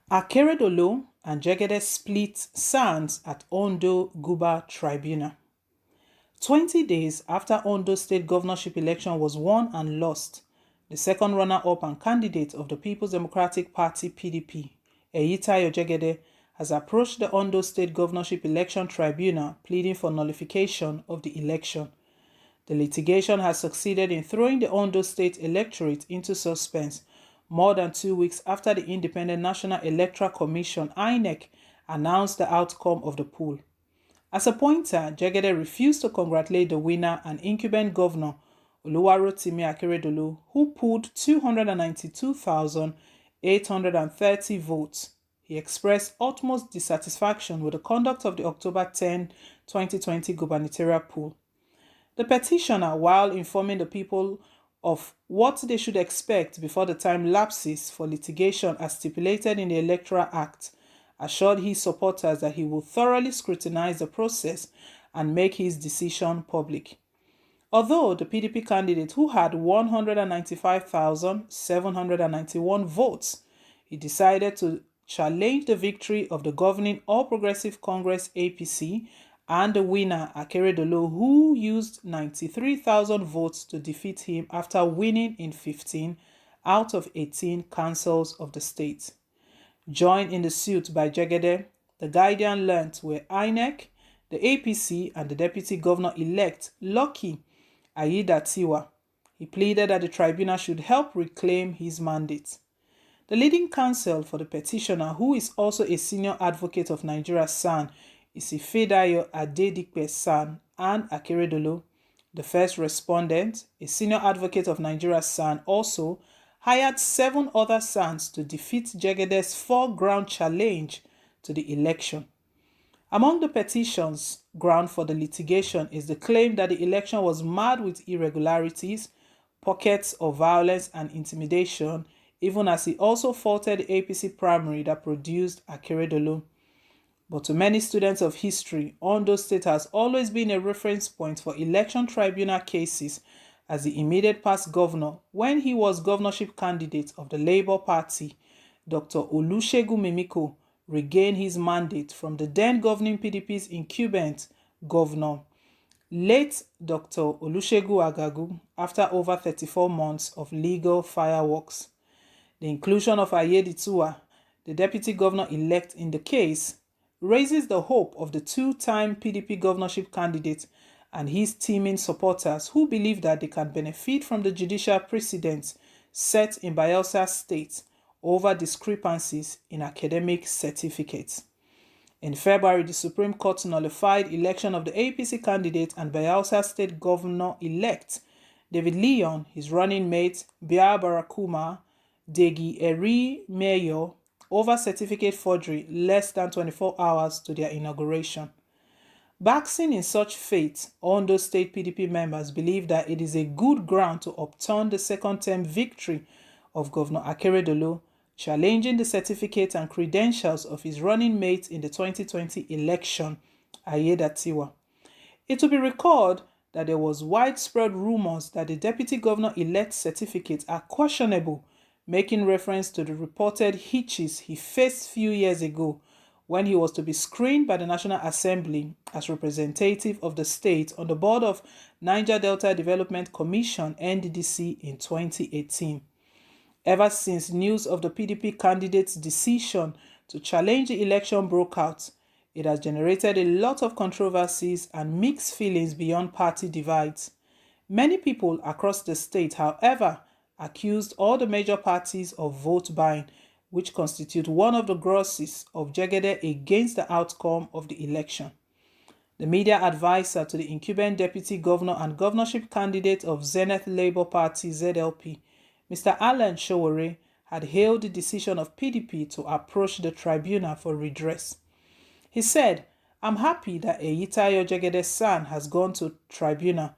Akeredolu and Jegede split SANS at Ondo Guber Tribunal. 20 days after Ondo state governorship election was won and lost, the second runner-up and candidate of the People's Democratic Party (PDP), Eyitayo Jegede, has approached the Ondo State Governorship Election Tribunal pleading for nullification of the election. The litigation has succeeded in throwing the Ondo State electorate into suspense more than 2 weeks after the Independent National Electoral Commission (INEC) announced the outcome of the poll. As a pointer, Jegede refused to congratulate the winner and incumbent governor, Oluwarotimi Akeredolu, who pooled 292,830 votes. He expressed utmost dissatisfaction with the conduct of the October 10, 2020 gubernatorial poll. The petitioner, while informing the people of what they should expect before the time lapses for litigation as stipulated in the Electoral Act, assured his supporters that he will thoroughly scrutinize the process and make his decision public. Although the PDP candidate, who had 195,791 votes, he decided to challenge the victory of the governing All Progressive Congress (APC) and the winner Akeredolu, who used 93,000 votes to defeat him after winning in 15 out of 18 councils of the state. Joined in the suit by Jegede, the Guardian learnt were INEC, the APC, and the Deputy Governor-elect Lucky Aiyedatiwa. He pleaded that the tribunal should help reclaim his mandate. The leading counsel for the petitioner, who is also a senior advocate of Nigeria's SAN, is Ifedayo Adedipe SAN, and Akeredolu, the first respondent, a senior advocate of Nigeria's SAN, also hired 7 other SANs to defeat Jegede's foreground challenge to the election. Among the petition's ground for the litigation is the claim that the election was marred with irregularities, pockets of violence and intimidation, even as he also faulted the APC primary that produced Akeredolu. But to many students of history, Ondo State has always been a reference point for election tribunal cases, as the immediate past governor, when he was governorship candidate of the Labour Party, Dr. Olusegun Mimiko, regained his mandate from the then governing PDP's incumbent governor, late Dr. Olusegun Agagu, after over 34 months of legal fireworks. The inclusion of Aiyedatiwa, the deputy governor-elect in the case, raises the hope of the two-time PDP governorship candidate and his teeming supporters, who believe that they can benefit from the judicial precedents set in Bayelsa State over discrepancies in academic certificates. In February, the Supreme Court nullified election of the APC candidate and Bayelsa State governor-elect David Leon, his running mate Bia Barakuma, Degi Eri Mayor, over certificate forgery less than 24 hours to their inauguration. Basking in such fate, Ondo State PDP members believe that it is a good ground to upturn the second-term victory of Governor Akeredolu, challenging the certificate and credentials of his running mate in the 2020 election, Aiyedatiwa. It will be recalled that there was widespread rumors that the deputy governor-elect certificates are questionable, making reference to the reported hitches he faced few years ago when he was to be screened by the National Assembly as representative of the state on the board of Niger Delta Development Commission (NDDC) in 2018. Ever since news of the PDP candidate's decision to challenge the election broke out, it has generated a lot of controversies and mixed feelings beyond party divides. Many people across the state, however, accused all the major parties of vote buying, which constitute one of the grosses of Jegede against the outcome of the election. The media advisor to the incumbent deputy governor and governorship candidate of Zenith Labour Party (ZLP), Mr. Alan Showore, had hailed the decision of PDP to approach the tribunal for redress. He said, "I'm happy that Eyitayo Jegede's son has gone to tribunal.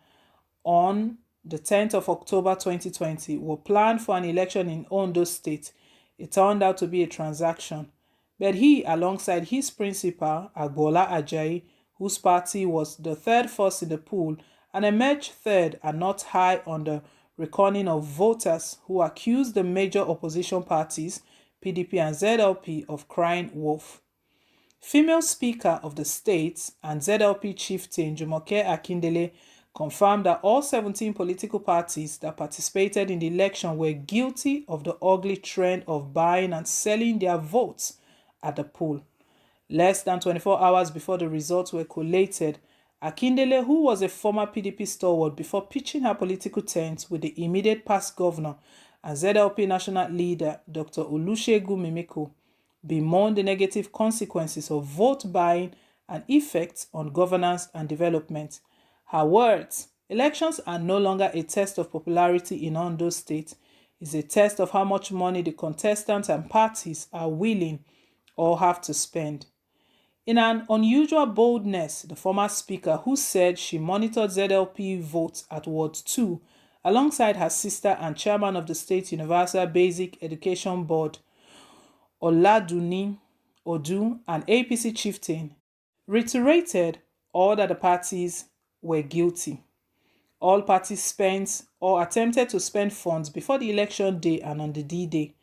On the 10th of October 2020, we planned for an election in Ondo State. It turned out to be a transaction. But he, alongside his principal, Agbola Ajayi, whose party was the third force in the poll and emerged third and not high on the reckoning of voters who accused the major opposition parties, PDP and ZLP of crying wolf. Female Speaker of the State and ZLP chieftain Jumoke Akindele confirmed that all 17 political parties that participated in the election were guilty of the ugly trend of buying and selling their votes at the poll. Less than 24 hours before the results were collated, Akindele, who was a former PDP stalwart before pitching her political tent with the immediate past governor and ZLP national leader Dr. Olusegun Mimiko, bemoaned the negative consequences of vote buying and effects on governance and development. Her words, "Elections are no longer a test of popularity in Ondo State. It's a test of how much money the contestants and parties are willing or have to spend." In an unusual boldness, the former speaker, who said she monitored ZLP votes at Ward 2 alongside her sister and chairman of the State Universal Basic Education Board, Oladuni Odu, an APC chieftain, reiterated all that the parties were guilty. All parties spent or attempted to spend funds before the election day and on the D-Day.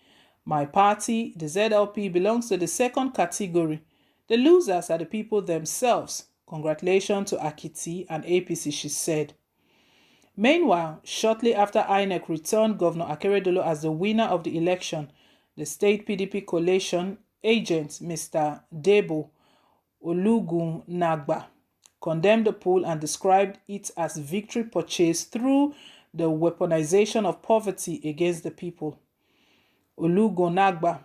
My party, the ZLP, belongs to the second category. The losers are the people themselves. Congratulations to Akiti and APC, she said. Meanwhile, shortly after INEC returned Governor Akeredolu as the winner of the election, the state PDP coalition agent, Mr. Debo Olugunagba, condemned the poll and described it as victory purchased through the weaponization of poverty against the people. Olugunagba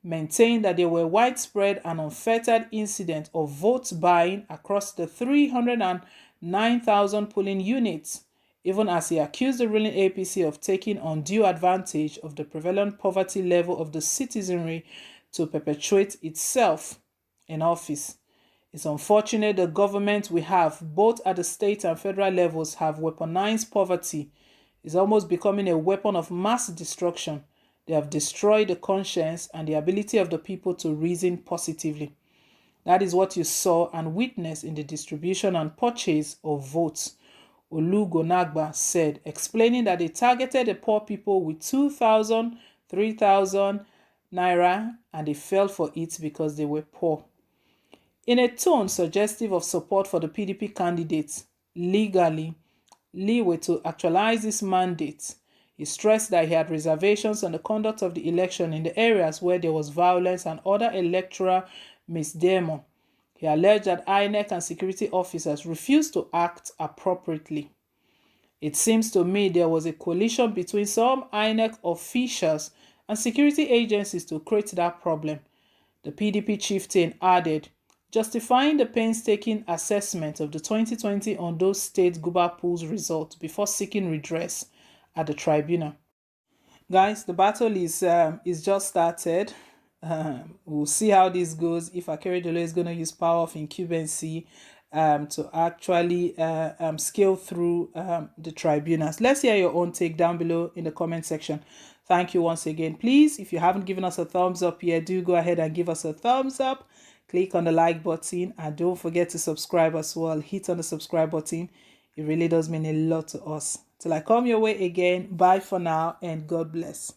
maintained that there were widespread and unfettered incidents of vote buying across the 309,000 polling units, even as he accused the ruling APC of taking undue advantage of the prevalent poverty level of the citizenry to perpetuate itself in office. It's unfortunate the government we have, both at the state and federal levels, have weaponized poverty. It's almost becoming a weapon of mass destruction. They have destroyed the conscience and the ability of the people to reason positively. That is what you saw and witnessed in the distribution and purchase of votes, Olugunagba said, explaining that they targeted the poor people with 2,000, 3,000 naira and they fell for it because they were poor. In a tone suggestive of support for the PDP candidates, leeway to actualize this mandate, he stressed that he had reservations on the conduct of the election in the areas where there was violence and other electoral misdemeanor. He alleged that INEC and security officers refused to act appropriately. It seems to me there was a coalition between some INEC officials and security agencies to create that problem, the PDP chieftain added, justifying the painstaking assessment of the 2020 Ondo State Guber poll's result before seeking redress at the tribunal. Guys, the battle is just started. We'll see how this goes, if Akeredolu is going to use power of incumbency to actually scale through the tribunals. Let's hear your own take down below in the comment section. Thank you once again. Please, if you haven't given us a thumbs up yet, do go ahead and give us a thumbs up. Click on the like button and don't forget to subscribe as well. Hit on the subscribe button. It really does mean a lot to us. Till I come your way again, bye for now and God bless.